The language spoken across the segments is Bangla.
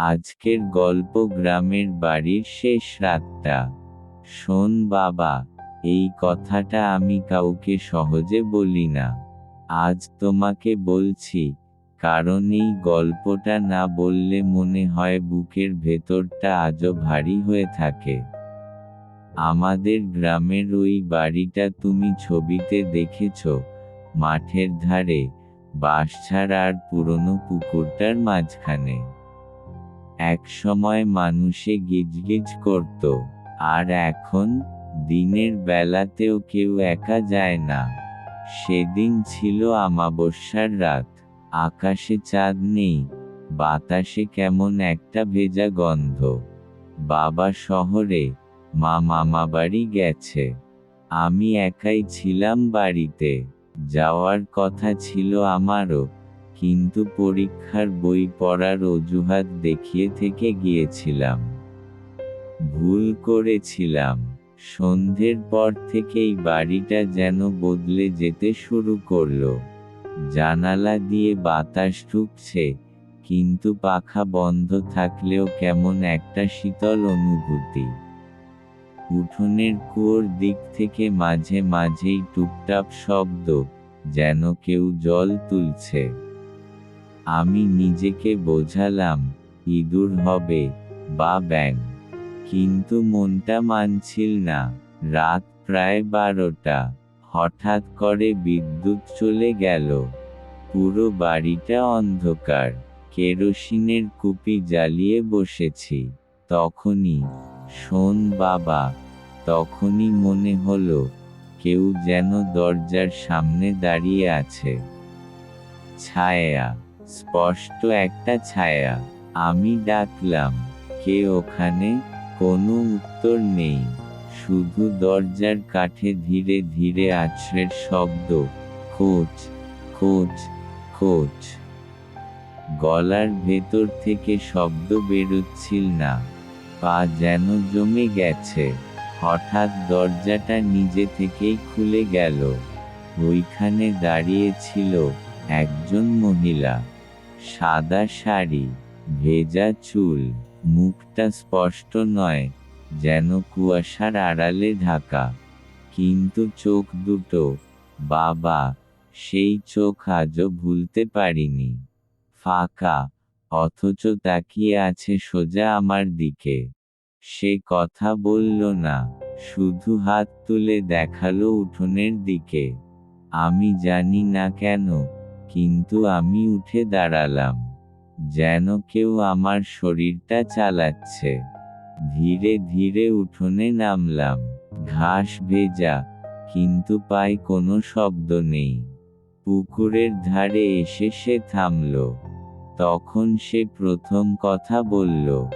আজকের গল্প গ্রামের বাড়ির শেষ রাতটা। শোন বাবা, এই কথাটা আমি কাউকে সহজে বলি না। আজ তোমাকে বলছি, কারণ এই গল্পটা না বললে মনে হয় বুকের ভেতরটা আজও ভারী হয়ে থাকে। আমাদের গ্রামের ওই বাড়িটা তুমি ছবিতে দেখেছ, মাঠের ধারে, বাঁশঝাড় আর পুরনো পুকুরটার মাঝখানে। একসময় মানুষে গিজগিজ করত, আর এখন, দিনের বেলাতেও কেউ একা যায় না। সেদিন ছিল আমাবস্যার রাত, আকাশে চাঁদ নেই, বাতাসে কেমন একটা ভেজা গন্ধ। বাবা শহরে, মা মামাবাড়ি গেছে। আমি একাই ছিলাম বাড়িতে। যাওয়ার কথা ছিল আমারও, কিন্তু পরীক্ষার বই পড়ার অজুহাত দেখিয়ে থেকে গিয়েছিলাম। ভুল করেছিলাম। সন্ধ্যের পর থেকেই বাড়িটা যেন বদলে যেতে শুরু করলো। জানালা দিয়ে বাতাস ঢুকছে, কিন্তু পাখা বন্ধ থাকলেও কেমন একটা শীতল অনুভূতি। উঠোনের কুয়োর দিক থেকে মাঝে মাঝেই টুপটাপ শব্দ, যেন কেউ জল তুলছে। আমি নিজেকে বোঝালাম, ইঁদুর হবে, বা ব্যাঙ, কিন্তু মনটা মানছিল না। রাত প্রায় 12টা, হঠাৎ করে বিদ্যুৎ চলে গেল। পুরো বাড়িটা অন্ধকার, কেরোসিনের কুপি জ্বালিয়ে বসেছি। তখনই, শোন বাবা, তখনই মনে হলো, কেউ যেন দরজার সামনে দাঁড়িয়ে আছে। ছায়া, স্পষ্ট একটা ছায়া। আমি ডাকলাম, কে ওখানে? কোনো উত্তর নেই, শুধু দরজার কাঠে ধীরে ধীরে আছড়ের শব্দ, খোঁচ, খোঁচ, খোঁচ। গলার ভেতর থেকে শব্দ বেরোচ্ছিল না, পা যেন জমে গেছে। হঠাৎ দরজাটা নিজে থেকেই খুলে গেল। ওইখানে দাঁড়িয়ে ছিল একজন মহিলা। সাদা শাড়ি, ভেজা চুল, মুখটা স্পষ্ট নয়, যেন কুয়াশার আড়ালে ঢাকা। কিন্তু চোখ দুটো, বাবা, সেই চোখ আজও ভুলতে পারিনি। ফাঁকা, অথচ তাকিয়ে আছে সোজা আমার দিকে। সে কথা বলল না, শুধু হাত তুলে দেখালো উঠোনের দিকে। আমি জানি না কেন, কিন্তু আমি উঠে দাঁড়ালাম। যেন কেউ আমার শরীরটা চালাচ্ছে। ধীরে ধীরে উঠোনে নামলাম। ঘাস ভেজা, কিন্তু পায়ে কোনো শব্দ নেই। পুকুরের ধারে এসে সে থামল। তখন সে প্রথম কথা বলল,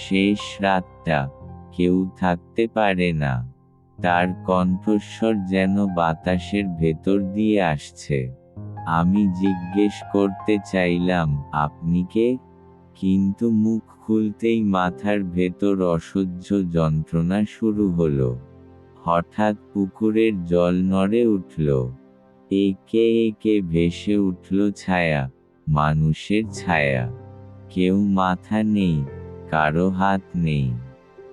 শেষ রাতটা, কেউ থাকতে পারে না। তার কণ্ঠস্বর যেন বাতাসের ভেতর দিয়ে আসছে। আমি জিজ্ঞেস করতে চাইলাম, আপনি কে? কিন্তু মুখ খুলতেই মাথার ভেতর অসহ্য যন্ত্রণা শুরু হলো। হঠাৎ পুকুরের জল নড়ে উঠল। একে একে ভেসে উঠল ছায়া, মানুষের ছায়া। কেউ মাথা নেই, কারো হাত নেই।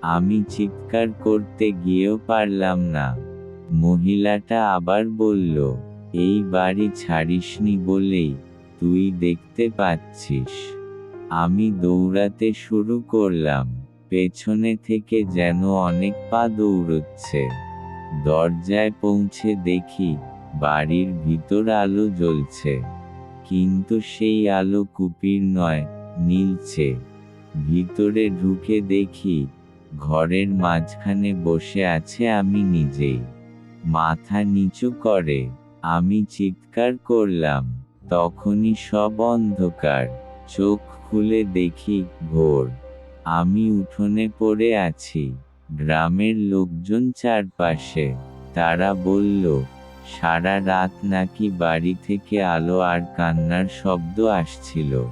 আমি চিৎকার করতে গিয়েও পারলাম না। মহিলাটা আবার বলল, এই বাড়ি ছাড়িসনি বলেই, তুই দেখতে পাচ্ছিস। আমি দৌড়াতে শুরু করলাম। পেছনে থেকে যেন অনেক পা দৌড়চ্ছে। দরজায় পৌঁছে দেখি, বাড়ির ভিতর আলো জ্বলছে। কিন্তু সেই আলো কুপির নয়, নীলচে। ভিতরে ঢুকে দেখি, ঘরের মাঝখানে বসে আছে আমি নিজেই। মাথা নিচু করে। আমি চিৎকার করলাম। তখনই সব অন্ধকার। চোখ খুলে দেখি, ভোর। আমি উঠোনে পড়ে আছি। গ্রামের লোকজন চারপাশে। তারা বলল, সারা রাত নাকি বাড়ি থেকে আলো আর কান্নার শব্দ আসছিল।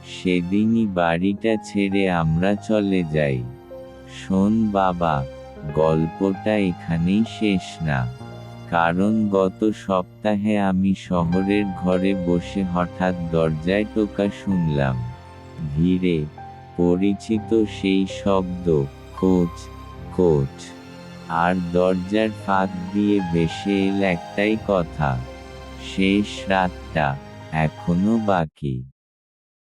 সেদিনই বাড়িটা ছেড়ে আমরা চলে যাই। শোন বাবা, গল্পটা এখানেই শেষ না। কারণ গত সপ্তাহে আমি শহরের ঘরে বসে হঠাৎ দরজায় টোকা শুনলাম। ধীরে, পরিচিত সেই শব্দ, কোচ, কোচ। আর দরজার ফাঁক দিয়ে ভেসে এল একটাই কথা, শেষ রাতটা এখনো বাকি।